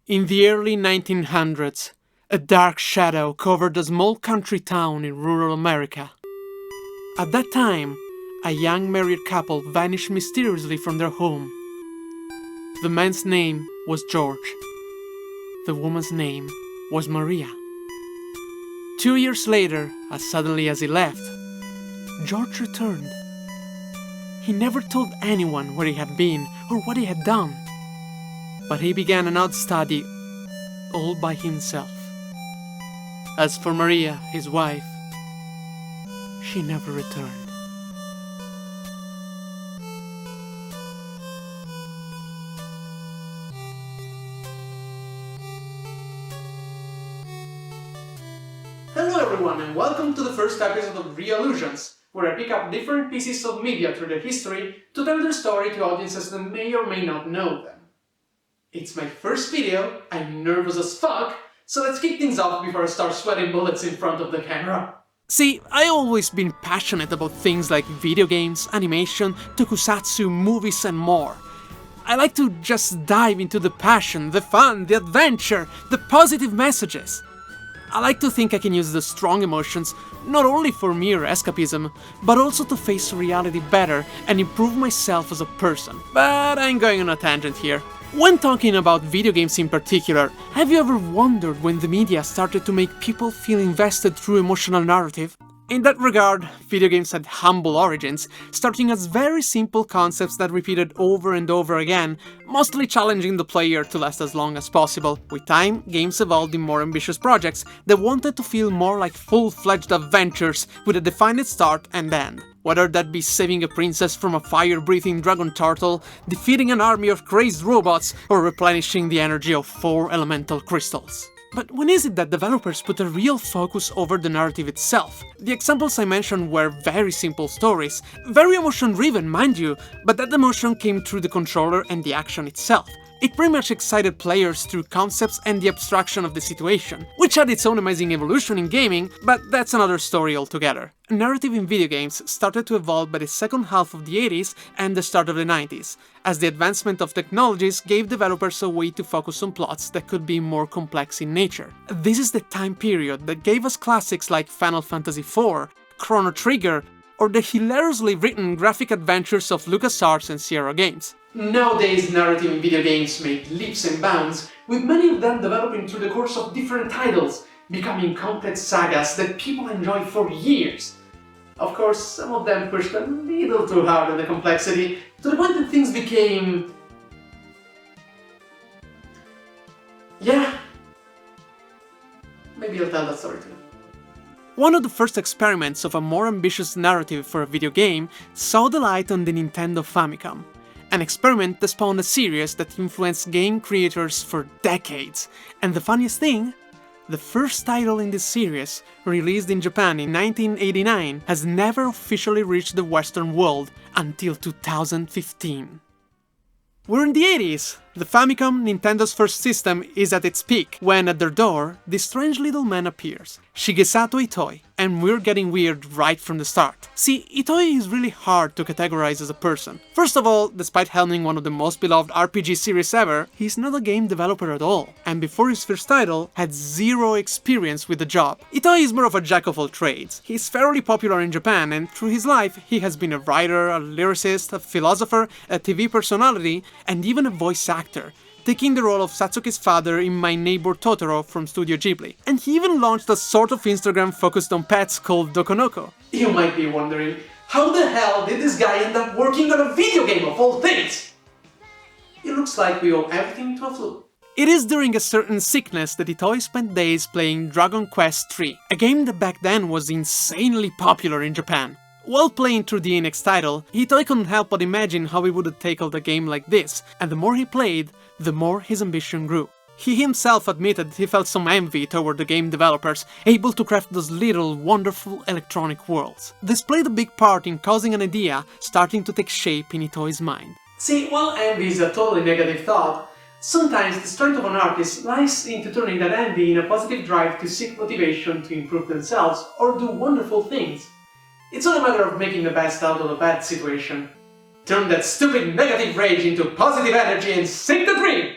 In the early 1900s, a dark shadow covered a small country town in rural America. At that time, a young married couple vanished mysteriously from their home. The man's name was George. The woman's name was Maria. 2 years later, as suddenly as he left, George returned. He never told anyone where he had been or what he had done. But he began an odd study all by himself. As for Maria, his wife, she never returned. Hello everyone and welcome to the first episode of Re-Illusions, where I pick up different pieces of media through their history to tell their story to audiences that may or may not know them. It's my first video, I'm nervous as fuck, so let's kick things off before I start sweating bullets in front of the camera. See, I've always been passionate about things like video games, animation, tokusatsu, movies and more. I like to just dive into the passion, the fun, the adventure, the positive messages. I like to think I can use the strong emotions not only for mere escapism, but also to face reality better and improve myself as a person. But I'm going on a tangent here. When talking about video games in particular, have you ever wondered when the media started to make people feel invested through emotional narrative? In that regard, video games had humble origins, starting as very simple concepts that repeated over and over again, mostly challenging the player to last as long as possible. With time, games evolved in more ambitious projects that wanted to feel more like full-fledged adventures with a defined start and end. Whether that be saving a princess from a fire-breathing dragon turtle, defeating an army of crazed robots, or replenishing the energy of 4 elemental crystals. But when is it that developers put a real focus over the narrative itself? The examples I mentioned were very simple stories, very emotion-driven, mind you, but that emotion came through the controller and the action itself. It pretty much excited players through concepts and the abstraction of the situation, which had its own amazing evolution in gaming, but that's another story altogether. Narrative in video games started to evolve by the second half of the 80s and the start of the 90s, as the advancement of technologies gave developers a way to focus on plots that could be more complex in nature. This is the time period that gave us classics like Final Fantasy IV, Chrono Trigger, or the hilariously written graphic adventures of LucasArts and Sierra Games. Nowadays, narrative in video games make leaps and bounds, with many of them developing through the course of different titles, becoming complex sagas that people enjoy for years. Of course, some of them pushed a little too hard on the complexity, to the point that things became... yeah... maybe I'll tell that story too. One of the first experiments of a more ambitious narrative for a video game saw the light on the Nintendo Famicom. An experiment that spawned a series that influenced game creators for decades. And the funniest thing? The first title in this series, released in Japan in 1989, has never officially reached the Western world until 2015. We're in the 80s! The Famicom, Nintendo's first system, is at its peak, when at their door, this strange little man appears. Shigesato Itoi, and we're getting weird right from the start. See, Itoi is really hard to categorize as a person. First of all, despite helming one of the most beloved RPG series ever, he's not a game developer at all, and before his first title, had zero experience with the job. Itoi is more of a jack of all trades. He's fairly popular in Japan, and through his life, he has been a writer, a lyricist, a philosopher, a TV personality, and even a voice actor, taking the role of Satsuki's father in My Neighbor Totoro from Studio Ghibli. And he even launched a sort of Instagram focused on pets called Dokonoko. You might be wondering, how the hell did this guy end up working on a video game of all things? It looks like we owe everything to a fluke. It is during a certain sickness that Itoi spent days playing Dragon Quest III, a game that back then was insanely popular in Japan. While playing through the next title, Itoi couldn't help but imagine how he would have tackled a game like this, and the more he played, the more his ambition grew. He himself admitted he felt some envy toward the game developers, able to craft those little, wonderful electronic worlds. This played a big part in causing an idea starting to take shape in Itoi's mind. See, while envy is a totally negative thought, sometimes the strength of an artist lies into turning that envy in a positive drive to seek motivation to improve themselves or do wonderful things. It's all a matter of making the best out of a bad situation. Turn that stupid negative rage into positive energy and sink the dream!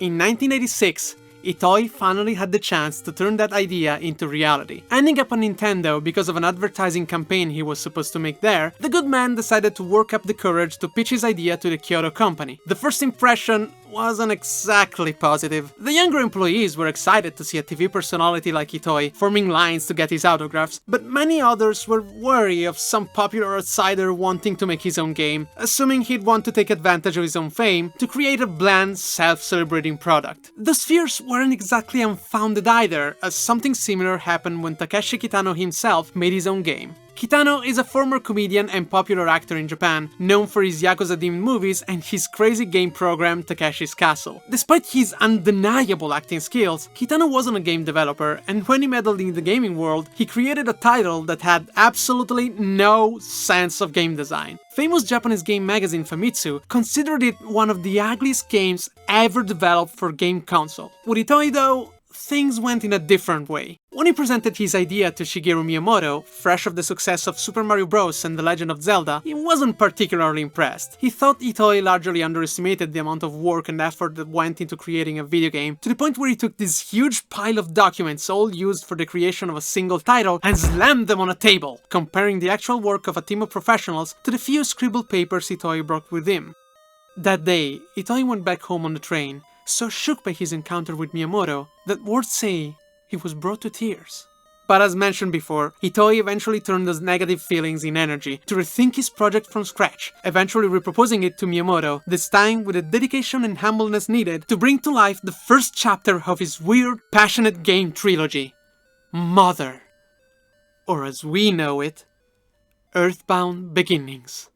In 1986, Itoi finally had the chance to turn that idea into reality. Ending up on Nintendo because of an advertising campaign he was supposed to make there, the good man decided to work up the courage to pitch his idea to the Kyoto company. The first impression wasn't exactly positive. The younger employees were excited to see a TV personality like Itoi forming lines to get his autographs, but many others were wary of some popular outsider wanting to make his own game, assuming he'd want to take advantage of his own fame to create a bland, self-celebrating product. Those fears weren't exactly unfounded either, as something similar happened when Takeshi Kitano himself made his own game. Kitano is a former comedian and popular actor in Japan, known for his Yakuza-themed movies and his crazy game program Takeshi's Castle. Despite his undeniable acting skills, Kitano wasn't a game developer, and when he meddled in the gaming world, he created a title that had absolutely no sense of game design. Famous Japanese game magazine Famitsu considered it one of the ugliest games ever developed for game console. With Itoi though, things went in a different way. When he presented his idea to Shigeru Miyamoto, fresh off the success of Super Mario Bros. And The Legend of Zelda, he wasn't particularly impressed. He thought Itoi largely underestimated the amount of work and effort that went into creating a video game, to the point where he took this huge pile of documents all used for the creation of a single title and slammed them on a table, comparing the actual work of a team of professionals to the few scribbled papers Itoi brought with him. That day, Itoi went back home on the train, so shook by his encounter with Miyamoto that words say he was brought to tears. But as mentioned before, Itoi eventually turned those negative feelings in energy to rethink his project from scratch, eventually reproposing it to Miyamoto, this time with the dedication and humbleness needed to bring to life the first chapter of his weird, passionate game trilogy, Mother, or as we know it, Earthbound Beginnings.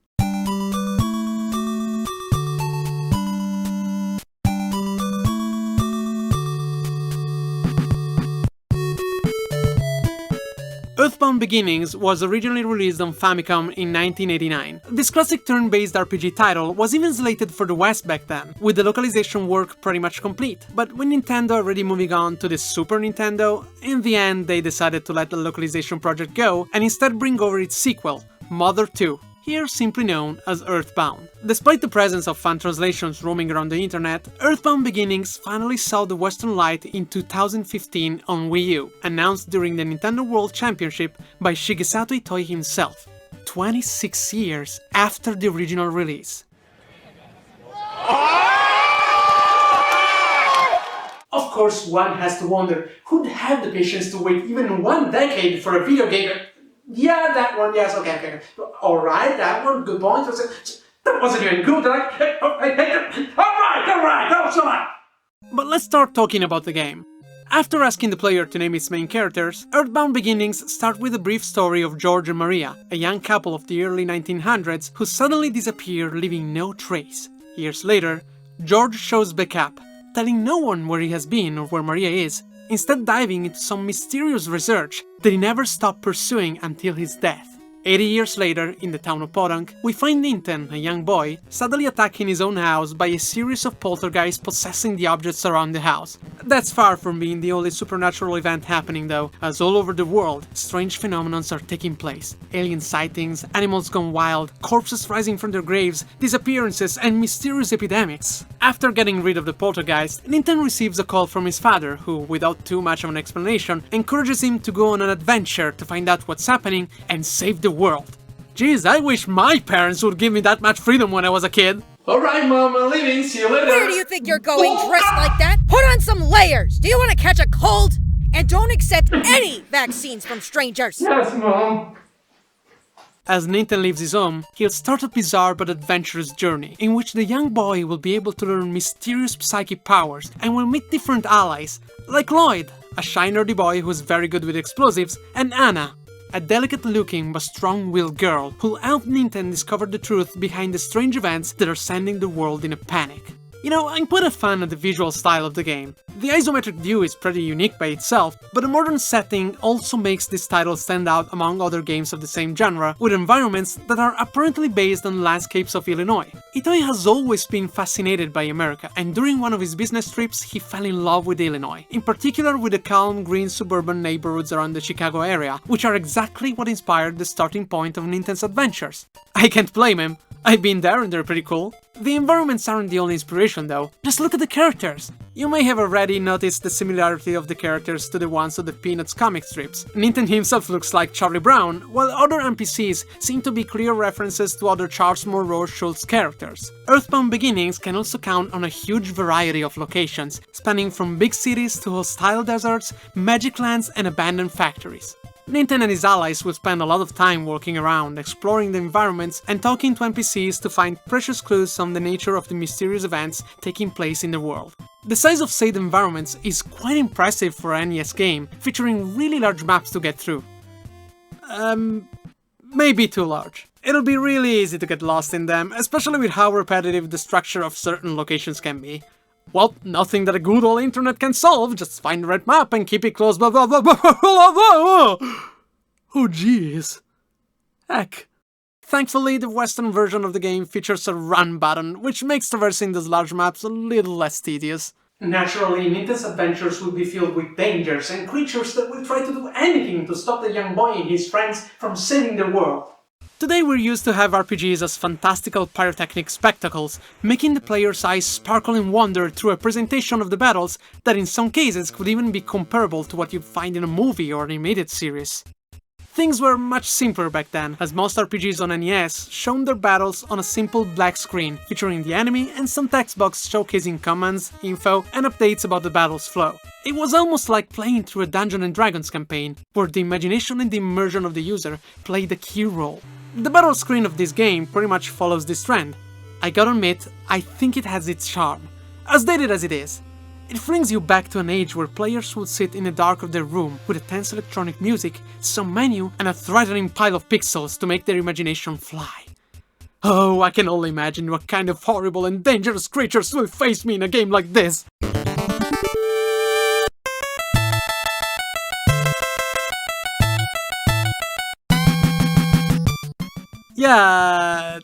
Earthbound Beginnings was originally released on Famicom in 1989. This classic turn-based RPG title was even slated for the West back then, with the localization work pretty much complete. But with Nintendo already moving on to the Super Nintendo, in the end they decided to let the localization project go and instead bring over its sequel, Mother 2. Here simply known as Earthbound. Despite the presence of fan translations roaming around the internet, Earthbound Beginnings finally saw the Western light in 2015 on Wii U, announced during the Nintendo World Championship by Shigesato Itoi himself, 26 years after the original release. Of course, one has to wonder, who'd have the patience to wait even 1 decade for a video game? Yeah, that one, yes, okay. Alright, that one, good point. That wasn't even good, right? Alright, that's alright! But let's start talking about the game. After asking the player to name its main characters, Earthbound Beginnings starts with a brief story of George and Maria, a young couple of the early 1900s who suddenly disappear, leaving no trace. Years later, George shows back up, telling no one where he has been or where Maria is, instead diving into some mysterious research that he never stopped pursuing until his death. 80 years later, in the town of Podunk, we find Ninten, a young boy, suddenly attacked in his own house by a series of poltergeists possessing the objects around the house. That's far from being the only supernatural event happening though, as all over the world, strange phenomena are taking place. Alien sightings, animals gone wild, corpses rising from their graves, disappearances, and mysterious epidemics. After getting rid of the poltergeist, Ninten receives a call from his father, who, without too much of an explanation, encourages him to go on an adventure to find out what's happening and save the world. Jeez, I wish my parents would give me that much freedom when I was a kid. Alright, Mom, I'm leaving. See you later. Where do you think you're going dressed like that? Put on some layers. Do you want to catch a cold? And don't accept any vaccines from strangers. Yes, Mom. As Ninten leaves his home, he'll start a bizarre but adventurous journey, in which the young boy will be able to learn mysterious psychic powers and will meet different allies, like Lloyd, a shy nerdy boy who's very good with explosives, and Anna, a delicate-looking but strong-willed girl who'll help Ninten discover the truth behind the strange events that are sending the world in a panic. You know, I'm quite a fan of the visual style of the game. The isometric view is pretty unique by itself, but the modern setting also makes this title stand out among other games of the same genre, with environments that are apparently based on landscapes of Illinois. Itoi has always been fascinated by America, and during one of his business trips he fell in love with Illinois, in particular with the calm, green suburban neighborhoods around the Chicago area, which are exactly what inspired the starting point of Ninten's adventures. I can't blame him, I've been there and they're pretty cool. The environments aren't the only inspiration though, just look at the characters! You may have already noticed the similarity of the characters to the ones of the Peanuts comic strips. Ninten himself looks like Charlie Brown, while other NPCs seem to be clear references to other Charles Monroe Schultz characters. Earthbound Beginnings can also count on a huge variety of locations, spanning from big cities to hostile deserts, magic lands and abandoned factories. Ninten and his allies will spend a lot of time walking around, exploring the environments and talking to NPCs to find precious clues on the nature of the mysterious events taking place in the world. The size of said environments is quite impressive for an NES game, featuring really large maps to get through. Maybe too large. It'll be really easy to get lost in them, especially with how repetitive the structure of certain locations can be. Well, nothing that a good old internet can solve, just find the right map and keep it close blah blah blah blah blah blah blah. Oh jeez. Heck. Thankfully, the western version of the game features a run button, which makes traversing those large maps a little less tedious. Naturally, Ninten's adventures will be filled with dangers and creatures that will try to do anything to stop the young boy and his friends from saving the world. Today we're used to have RPGs as fantastical pyrotechnic spectacles, making the player's eyes sparkle in wonder through a presentation of the battles that in some cases could even be comparable to what you'd find in a movie or animated series. Things were much simpler back then, as most RPGs on NES showed their battles on a simple black screen, featuring the enemy and some text box showcasing commands, info, and updates about the battle's flow. It was almost like playing through a Dungeons & Dragons campaign, where the imagination and the immersion of the user played a key role. The battle screen of this game pretty much follows this trend. I gotta admit, I think it has its charm. As dated as it is, it brings you back to an age where players would sit in the dark of their room with a tense electronic music, some menu, and a threatening pile of pixels to make their imagination fly. Oh, I can only imagine what kind of horrible and dangerous creatures will face me in a game like this. Yeah.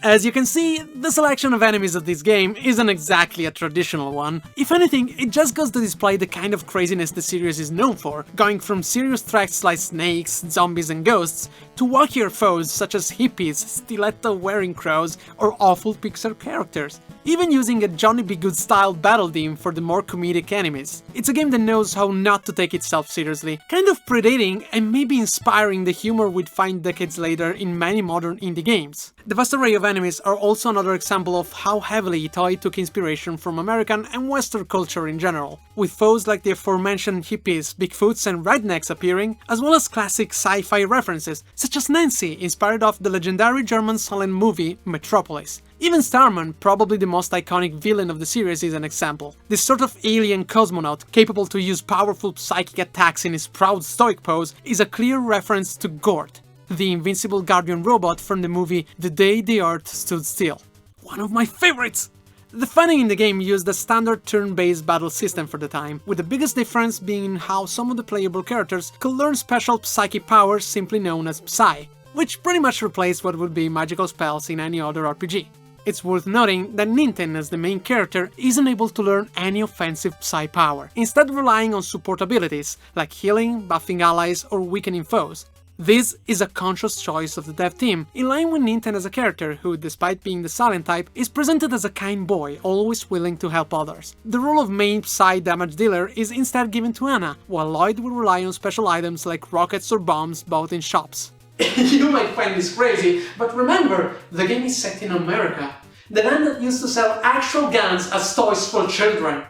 As you can see, the selection of enemies of this game isn't exactly a traditional one. If anything, it just goes to display the kind of craziness the series is known for, going from serious threats like snakes, zombies and ghosts, to wackier foes such as hippies, stiletto-wearing crows, or awful Pixar characters. Even using a Johnny B. Good style battle theme for the more comedic enemies. It's a game that knows how not to take itself seriously, kind of predating and maybe inspiring the humor we'd find decades later in many modern indie games. The vast array of enemies are also another example of how heavily Toei took inspiration from American and Western culture in general, with foes like the aforementioned hippies, Bigfoots and rednecks appearing, as well as classic sci-fi references, such as Nancy, inspired off the legendary German silent movie Metropolis. Even Starman, probably the most iconic villain of the series, is an example. This sort of alien cosmonaut, capable to use powerful psychic attacks in his proud stoic pose, is a clear reference to Gort, the invincible guardian robot from the movie The Day the Earth Stood Still. One of my favorites! The fighting in the game used a standard turn-based battle system for the time, with the biggest difference being how some of the playable characters could learn special psychic powers simply known as Psy, which pretty much replaced what would be magical spells in any other RPG. It's worth noting that Ninten, as the main character, isn't able to learn any offensive Psy power, instead relying on support abilities, like healing, buffing allies, or weakening foes. This is a conscious choice of the dev team, in line with Ninten as a character who, despite being the silent type, is presented as a kind boy, always willing to help others. The role of main Psy damage dealer is instead given to Anna, while Lloyd will rely on special items like rockets or bombs bought in shops. You might find this crazy, but remember, the game is set in America, the land that used to sell actual guns as toys for children.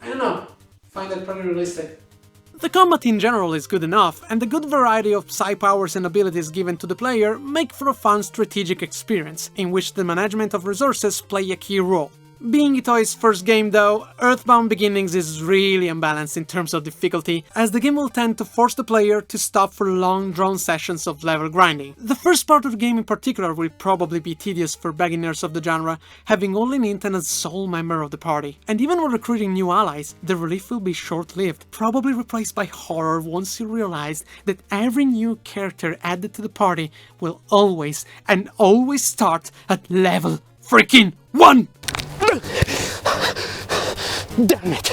I don't know, find that pretty realistic. The combat in general is good enough, and the good variety of Psy powers and abilities given to the player make for a fun strategic experience, in which the management of resources play a key role. Being Itoi's first game though, Earthbound Beginnings is really unbalanced in terms of difficulty, as the game will tend to force the player to stop for long drawn sessions of level grinding. The first part of the game in particular will probably be tedious for beginners of the genre, having only Ninten as sole member of the party. And even when recruiting new allies, the relief will be short-lived, probably replaced by horror once you realize that every new character added to the party will always start at level freaking 1! Damn it!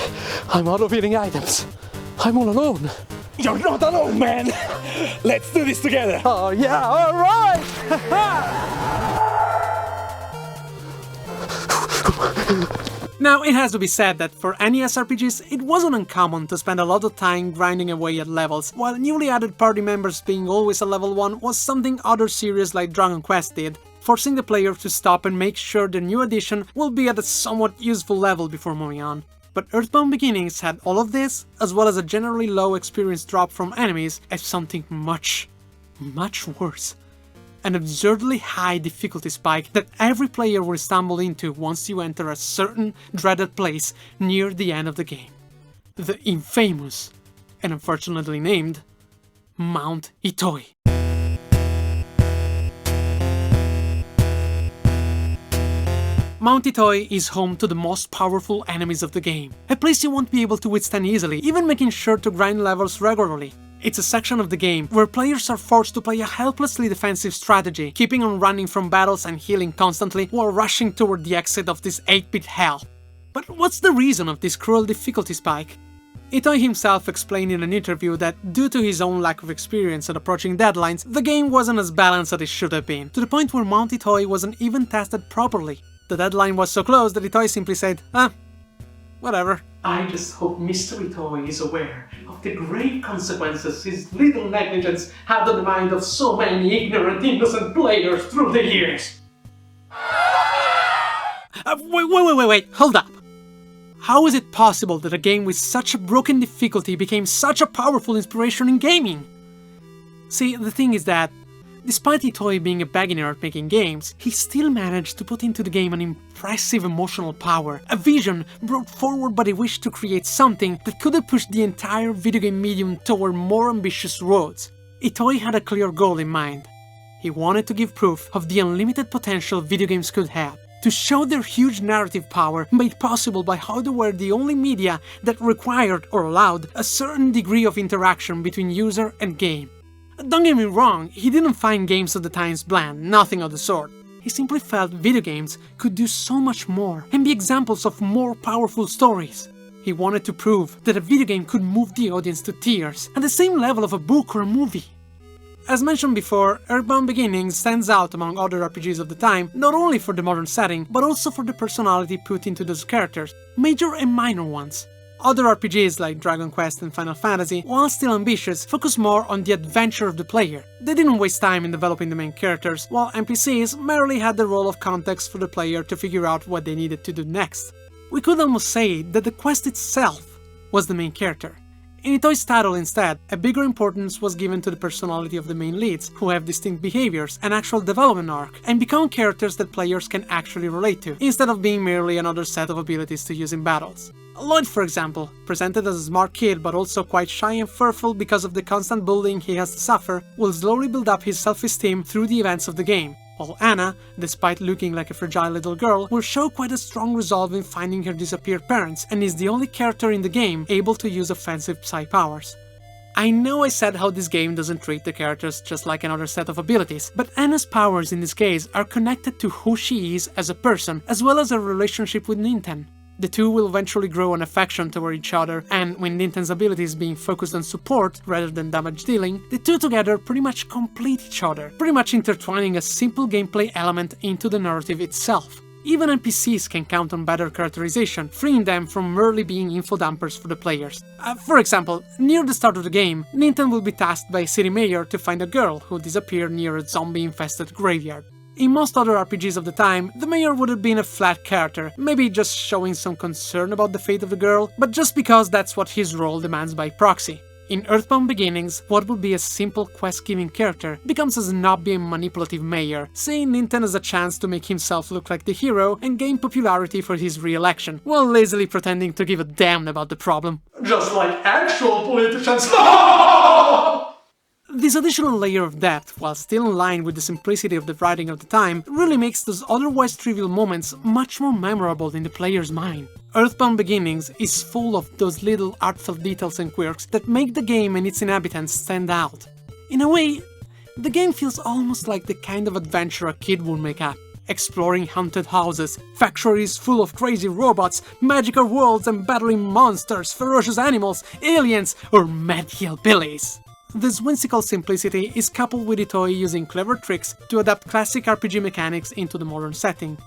I'm out of healing items. I'm all alone. You're not alone, man! Let's do this together! Oh yeah, alright! Now, it has to be said that for NES RPGs, it wasn't uncommon to spend a lot of time grinding away at levels, while newly added party members being always a level 1 was something other series like Dragon Quest did, forcing the player to stop and make sure the new addition will be at a somewhat useful level before moving on. But Earthbound Beginnings had all of this, as well as a generally low experience drop from enemies, as something much worse. An absurdly high difficulty spike that every player will stumble into once you enter a certain dreaded place near the end of the game. The infamous, and unfortunately named, Mount Itoi. Mount Itoi is home to the most powerful enemies of the game, a place you won't be able to withstand easily, even making sure to grind levels regularly. It's a section of the game where players are forced to play a helplessly defensive strategy, keeping on running from battles and healing constantly while rushing toward the exit of this 8-bit hell. But what's the reason of this cruel difficulty spike? Itoi himself explained in an interview that due to his own lack of experience at approaching deadlines, the game wasn't as balanced as it should have been, to the point where Mount Itoi wasn't even tested properly. The deadline was so close that Itoi simply said, whatever. I just hope Mr. Itoi is aware of the grave consequences his little negligence had on the mind of so many ignorant, innocent players through the years. Wait, hold up. How is it possible that a game with such a broken difficulty became such a powerful inspiration in gaming? See, the thing is that, despite Itoi being a beginner at making games, he still managed to put into the game an impressive emotional power, a vision brought forward by the wish to create something that could have pushed the entire video game medium toward more ambitious roads. Itoi had a clear goal in mind. He wanted to give proof of the unlimited potential video games could have, to show their huge narrative power made possible by how they were the only media that required or allowed a certain degree of interaction between user and game. Don't get me wrong, he didn't find games of the times bland, nothing of the sort. He simply felt video games could do so much more and be examples of more powerful stories. He wanted to prove that a video game could move the audience to tears at the same level of a book or a movie. As mentioned before, Earthbound Beginnings stands out among other RPGs of the time, not only for the modern setting, but also for the personality put into those characters, major and minor ones. Other RPGs like Dragon Quest and Final Fantasy, while still ambitious, focus more on the adventure of the player. They didn't waste time in developing the main characters, while NPCs merely had the role of context for the player to figure out what they needed to do next. We could almost say that the quest itself was the main character. In Itoi's title instead, a bigger importance was given to the personality of the main leads, who have distinct behaviors, an actual development arc, and become characters that players can actually relate to, instead of being merely another set of abilities to use in battles. Lloyd, for example, presented as a smart kid but also quite shy and fearful because of the constant bullying he has to suffer, will slowly build up his self-esteem through the events of the game, while Anna, despite looking like a fragile little girl, will show quite a strong resolve in finding her disappeared parents and is the only character in the game able to use offensive psi powers. I know I said how this game doesn't treat the characters just like another set of abilities, but Anna's powers in this case are connected to who she is as a person, as well as her relationship with Ninten. The two will eventually grow an affection toward each other, and with Ninten's abilities being focused on support rather than damage dealing, the two together pretty much complete each other, pretty much intertwining a simple gameplay element into the narrative itself. Even NPCs can count on better characterization, freeing them from merely being info dumpers for the players. For example, near the start of the game, Ninten will be tasked by a city mayor to find a girl who disappeared near a zombie-infested graveyard. In most other RPGs of the time, the mayor would have been a flat character, maybe just showing some concern about the fate of the girl, but just because that's what his role demands by proxy. In Earthbound Beginnings, what would be a simple quest-giving character becomes a snobby and manipulative mayor, seeing Ninten as a chance to make himself look like the hero and gain popularity for his re-election, while lazily pretending to give a damn about the problem. Just like actual politicians! This additional layer of depth, while still in line with the simplicity of the writing of the time, really makes those otherwise trivial moments much more memorable in the player's mind. Earthbound Beginnings is full of those little artful details and quirks that make the game and its inhabitants stand out. In a way, the game feels almost like the kind of adventure a kid would make up. Exploring haunted houses, factories full of crazy robots, magical worlds and battling monsters, ferocious animals, aliens, or mad hillbillies. This whimsical simplicity is coupled with Itoi using clever tricks to adapt classic RPG mechanics into the modern setting.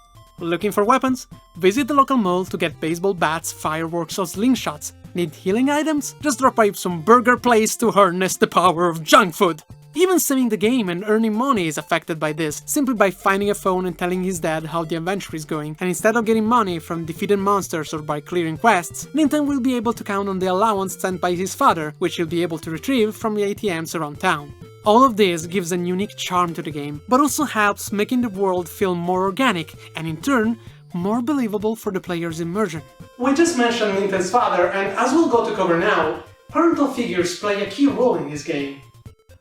Looking for weapons? Visit the local mall to get baseball bats, fireworks or slingshots. Need healing items? Just drop by some burger place to harness the power of junk food. Even saving the game and earning money is affected by this, simply by finding a phone and telling his dad how the adventure is going, and instead of getting money from defeated monsters or by clearing quests, Ninten will be able to count on the allowance sent by his father, which he'll be able to retrieve from the ATMs around town. All of this gives a unique charm to the game, but also helps making the world feel more organic, and in turn, more believable for the player's immersion. We just mentioned Ninten's father, and as we'll go to cover now, parental figures play a key role in this game.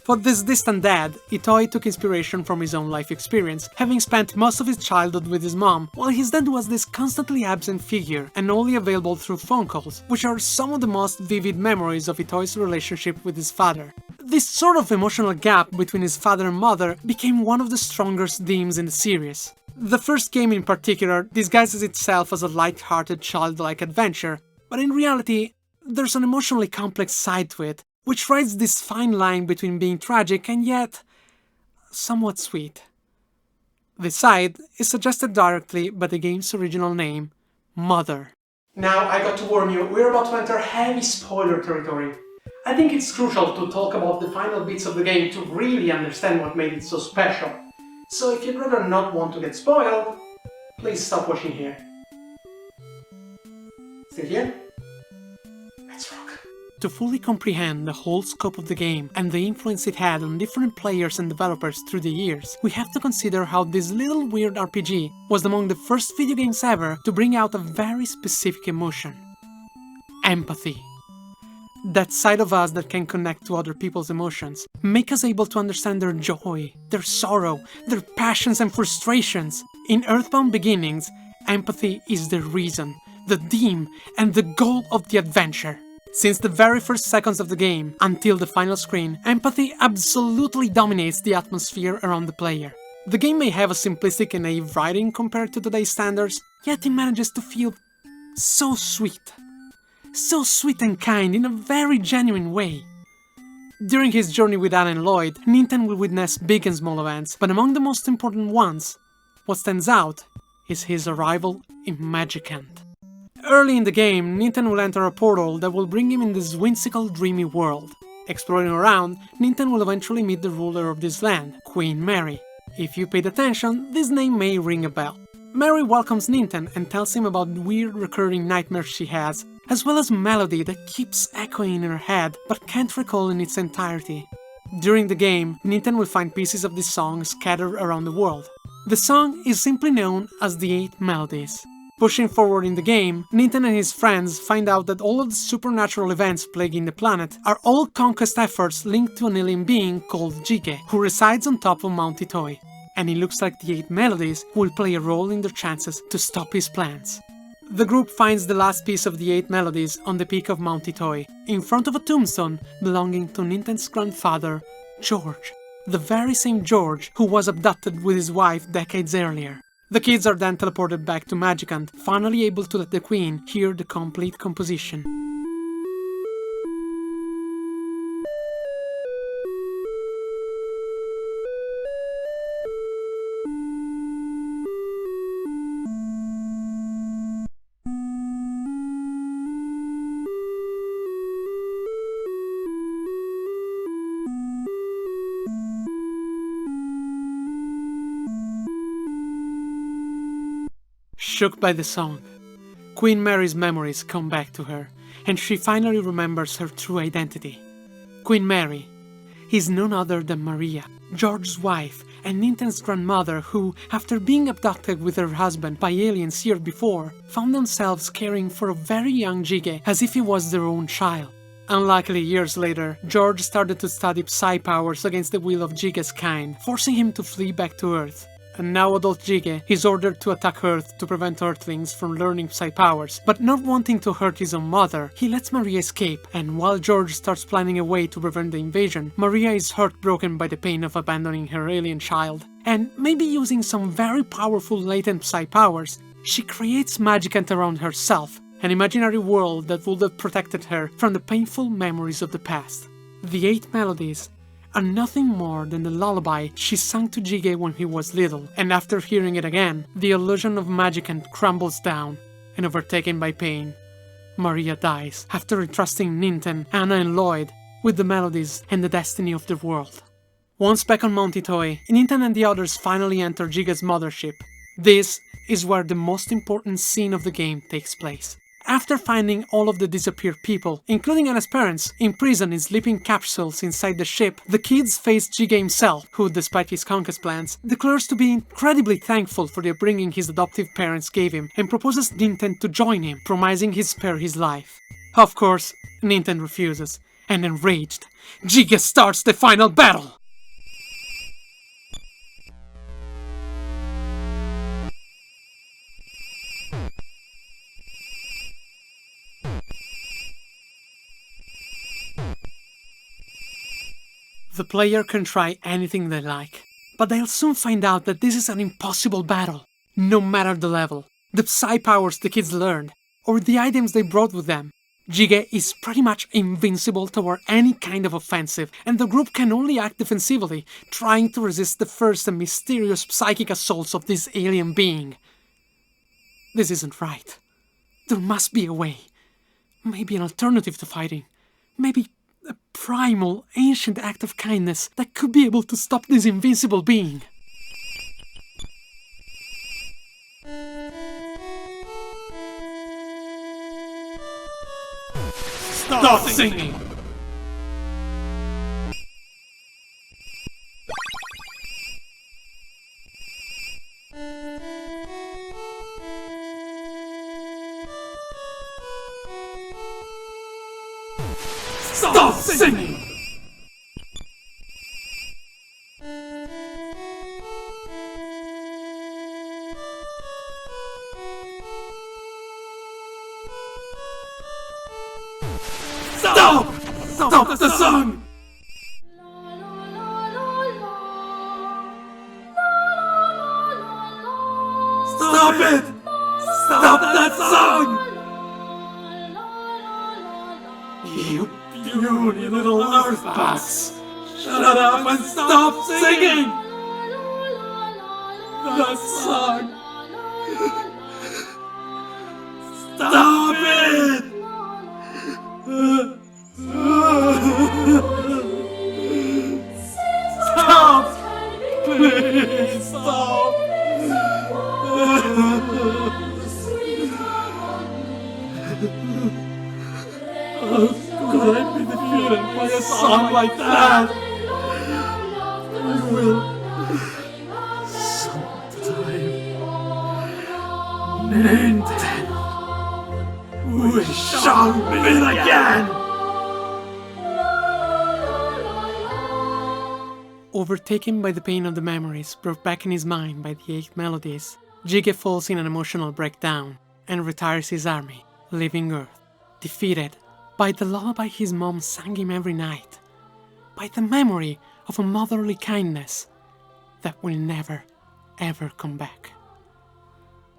For this distant dad, Itoi took inspiration from his own life experience, having spent most of his childhood with his mom, while his dad was this constantly absent figure and only available through phone calls, which are some of the most vivid memories of Itoi's relationship with his father. This sort of emotional gap between his father and mother became one of the strongest themes in the series. The first game in particular disguises itself as a light-hearted childlike adventure, but in reality, there's an emotionally complex side to it, which rides this fine line between being tragic and yet somewhat sweet. This side is suggested directly by the game's original name, Mother. Now, I got to warn you, we're about to enter heavy spoiler territory. I think it's crucial to talk about the final bits of the game to really understand what made it so special. So if you'd rather not want to get spoiled, please stop watching here. Stay here. Let's rock. To fully comprehend the whole scope of the game and the influence it had on different players and developers through the years, we have to consider how this little weird RPG was among the first video games ever to bring out a very specific emotion: empathy. That side of us that can connect to other people's emotions, make us able to understand their joy, their sorrow, their passions and frustrations. In Earthbound Beginnings, empathy is the reason, the theme, and the goal of the adventure. Since the very first seconds of the game, until the final screen, empathy absolutely dominates the atmosphere around the player. The game may have a simplistic and naive writing compared to today's standards, yet it manages to feel so sweet. So sweet and kind in a very genuine way. During his journey with Anne and Lloyd, Ninten will witness big and small events, but among the most important ones, what stands out is his arrival in Magicant. Early in the game, Ninten will enter a portal that will bring him in this whimsical, dreamy world. Exploring around, Ninten will eventually meet the ruler of this land, Queen Mary. If you paid attention, this name may ring a bell. Mary welcomes Ninten and tells him about weird recurring nightmares she has, as well as a melody that keeps echoing in her head but can't recall in its entirety. During the game, Ninten will find pieces of this song scattered around the world. The song is simply known as the 8 Melodies. Pushing forward in the game, Ninten and his friends find out that all of the supernatural events plaguing the planet are all conquest efforts linked to an alien being called Jige, who resides on top of Mount Itoi. And it looks like the 8 Melodies will play a role in their chances to stop his plans. The group finds the last piece of the 8 Melodies on the peak of Mount Itoi, in front of a tombstone belonging to Ninten's grandfather, George. The very same George who was abducted with his wife decades earlier. The kids are then teleported back to Magicant, finally able to let the Queen hear the complete composition. Shook by the song, Queen Mary's memories come back to her, and she finally remembers her true identity. Queen Mary is none other than Maria, George's wife and Ninten's grandmother who, after being abducted with her husband by aliens years before, found themselves caring for a very young Jige as if he was their own child. Unluckily, years later, George started to study psi powers against the will of Jige's kind, forcing him to flee back to Earth. And now adult Jige is ordered to attack Earth to prevent Earthlings from learning psi powers, but not wanting to hurt his own mother, he lets Maria escape, and while George starts planning a way to prevent the invasion, Maria is heartbroken by the pain of abandoning her alien child, and maybe using some very powerful latent psi powers, she creates Magicant around herself, an imaginary world that would have protected her from the painful memories of the past. The 8 Melodies are nothing more than the lullaby she sang to Jige when he was little, and after hearing it again, the illusion of magic crumbles down, and overtaken by pain, Maria dies after entrusting Ninten, Anna and Lloyd with the melodies and the destiny of the world. Once back on Monty Toy, Ninten and the others finally enter Jige's mothership. This is where the most important scene of the game takes place. After finding all of the disappeared people, including Anna's parents, imprisoned in sleeping capsules inside the ship, the kids face Jige himself, who, despite his conquest plans, declares to be incredibly thankful for the upbringing his adoptive parents gave him and proposes Ninten to join him, promising he'd spare his life. Of course, Ninten refuses, and enraged, Jige starts the final battle! The player can try anything they like, but they'll soon find out that this is an impossible battle, no matter the level, the psi powers the kids learned, or the items they brought with them. Jige is pretty much invincible toward any kind of offensive, and the group can only act defensively, trying to resist the first and mysterious psychic assaults of this alien being. This isn't right. There must be a way. Maybe an alternative to fighting. Maybe a primal, ancient act of kindness that could be able to stop this invincible being. Stop singing! Stop singing! Stop! Stop the song! Stop it! Stop that song! You puny little earthbacks! Shut up and stop singing! That song! Stop it! Stop! Please stop! How could I be defeated by a song like that? I will sometime. Ninten, we shall meet again! Overtaken by the pain of the memories brought back in his mind by the 8 melodies, Jige falls in an emotional breakdown and retires his army, leaving Earth, defeated by the lullaby his mom sang him every night, by the memory of a motherly kindness that will never, ever come back.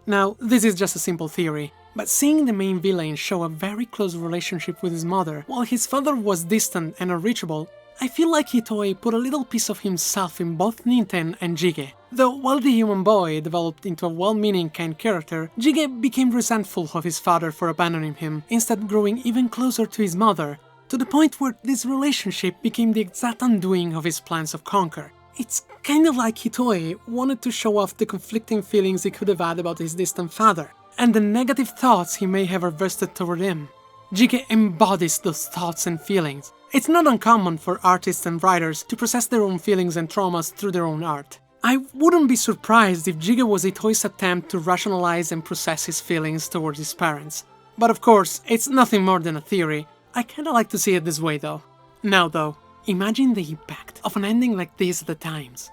Now, this is just a simple theory, but seeing the main villain show a very close relationship with his mother, while his father was distant and unreachable, I feel like Hitoi put a little piece of himself in both Ninten and Jige. Though while the human boy developed into a well-meaning kind character, Jige became resentful of his father for abandoning him, instead growing even closer to his mother, to the point where this relationship became the exact undoing of his plans of conquer. It's kind of like Hitoi wanted to show off the conflicting feelings he could have had about his distant father, and the negative thoughts he may have harvested toward him. Jige embodies those thoughts and feelings. It's not uncommon for artists and writers to process their own feelings and traumas through their own art. I wouldn't be surprised if Jige was Hitoi's attempt to rationalize and process his feelings towards his parents. But of course, it's nothing more than a theory. I kinda like to see it this way though. Now though, imagine the impact of an ending like this at the times.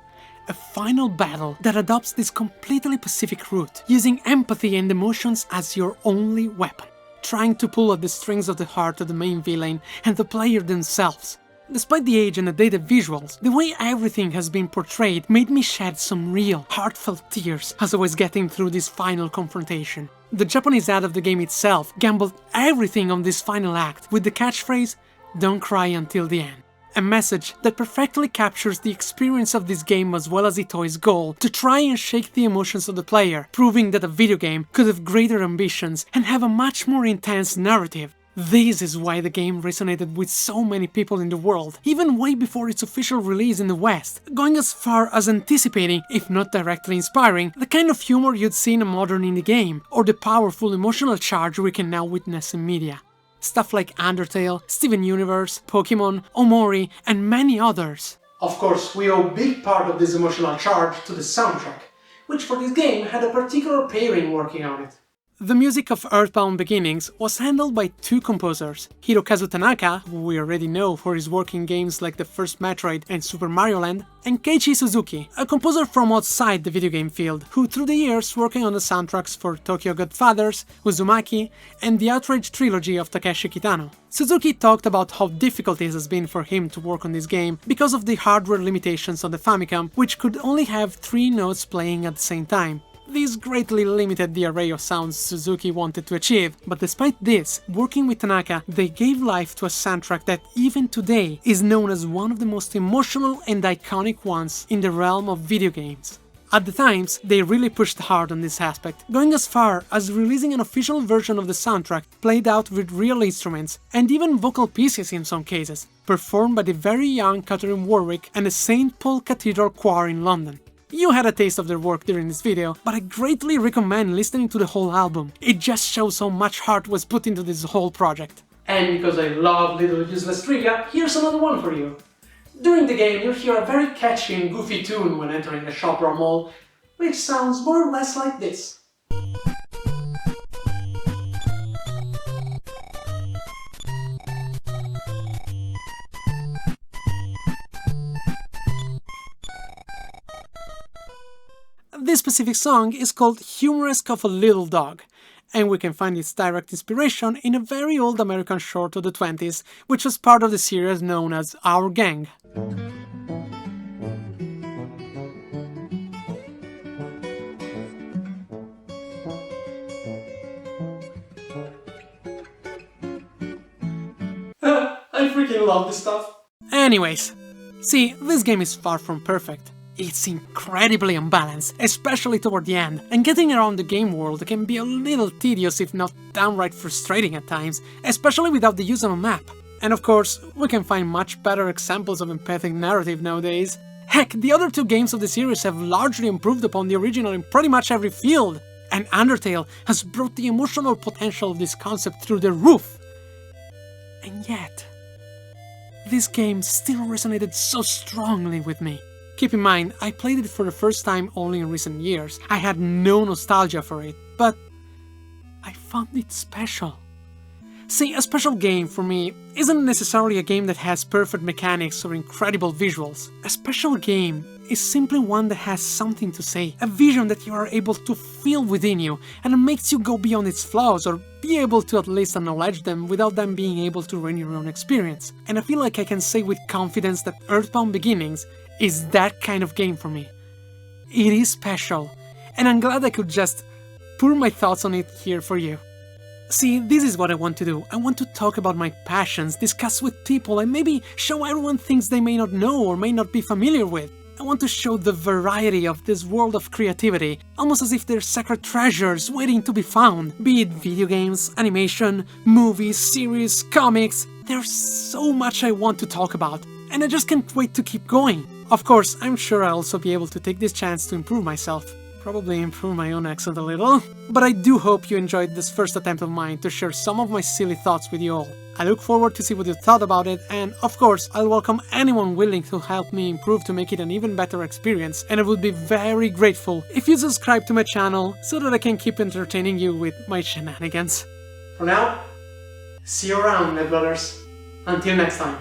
A final battle that adopts this completely pacific route, using empathy and emotions as your only weapon, trying to pull at the strings of the heart of the main villain and the player themselves. Despite the age and the dated visuals, the way everything has been portrayed made me shed some real, heartfelt tears as I was getting through this final confrontation. The Japanese ad of the game itself gambled everything on this final act with the catchphrase, "Don't cry until the end." A message that perfectly captures the experience of this game as well as Itoi's goal to try and shake the emotions of the player, proving that a video game could have greater ambitions and have a much more intense narrative. This is why the game resonated with so many people in the world, even way before its official release in the West, going as far as anticipating, if not directly inspiring, the kind of humor you'd see in a modern indie game, or the powerful emotional charge we can now witness in media. Stuff like Undertale, Steven Universe, Pokemon, Omori, and many others. Of course, we owe a big part of this emotional charge to the soundtrack, which for this game had a particular pairing working on it. The music of Earthbound Beginnings was handled by two composers, Hirokazu Tanaka, who we already know for his work in games like the first Metroid and Super Mario Land, and Keiichi Suzuki, a composer from outside the video game field, who through the years working on the soundtracks for Tokyo Godfathers, Uzumaki, and the Outrage trilogy of Takeshi Kitano. Suzuki talked about how difficult it has been for him to work on this game because of the hardware limitations on the Famicom, which could only have 3 notes playing at the same time. This greatly limited the array of sounds Suzuki wanted to achieve, but despite this, working with Tanaka, they gave life to a soundtrack that even today is known as one of the most emotional and iconic ones in the realm of video games. At the times, they really pushed hard on this aspect, going as far as releasing an official version of the soundtrack played out with real instruments, and even vocal pieces in some cases, performed by the very young Catherine Warwick and the St. Paul Cathedral Choir in London. You had a taste of their work during this video, but I greatly recommend listening to the whole album. It just shows how much heart was put into this whole project. And because I love little useless trivia, here's another one for you. During the game, you'll hear a very catchy and goofy tune when entering a shop or mall, which sounds more or less like this. This specific song is called Humorous of a Little Dog, and we can find its direct inspiration in a very old American short of the 20s, which was part of the series known as Our Gang. I freaking love this stuff. Anyways, see, this game is far from perfect. It's incredibly unbalanced, especially toward the end, and getting around the game world can be a little tedious if not downright frustrating at times, especially without the use of a map. And of course, we can find much better examples of empathic narrative nowadays. Heck, the other 2 games of the series have largely improved upon the original in pretty much every field, and Undertale has brought the emotional potential of this concept through the roof. And yet, this game still resonated so strongly with me. Keep in mind, I played it for the first time only in recent years. I had no nostalgia for it, but I found it special. See, a special game for me isn't necessarily a game that has perfect mechanics or incredible visuals. A special game is simply one that has something to say, a vision that you are able to feel within you, and it makes you go beyond its flaws or be able to at least acknowledge them without them being able to ruin your own experience. And I feel like I can say with confidence that Earthbound Beginnings is that kind of game for me. It is special, and I'm glad I could just pour my thoughts on it here for you. See, this is what I want to do. I want to talk about my passions, discuss with people, and maybe show everyone things they may not know or may not be familiar with. I want to show the variety of this world of creativity, almost as if they're sacred treasures waiting to be found. Be it video games, animation, movies, series, comics. There's so much I want to talk about, and I just can't wait to keep going. Of course, I'm sure I'll also be able to take this chance to improve myself. Probably improve my own accent a little. But I do hope you enjoyed this first attempt of mine to share some of my silly thoughts with you all. I look forward to see what you thought about it, and of course, I'll welcome anyone willing to help me improve to make it an even better experience, and I would be very grateful if you subscribe to my channel so that I can keep entertaining you with my shenanigans. For now, see you around, Netblooders. Until next time.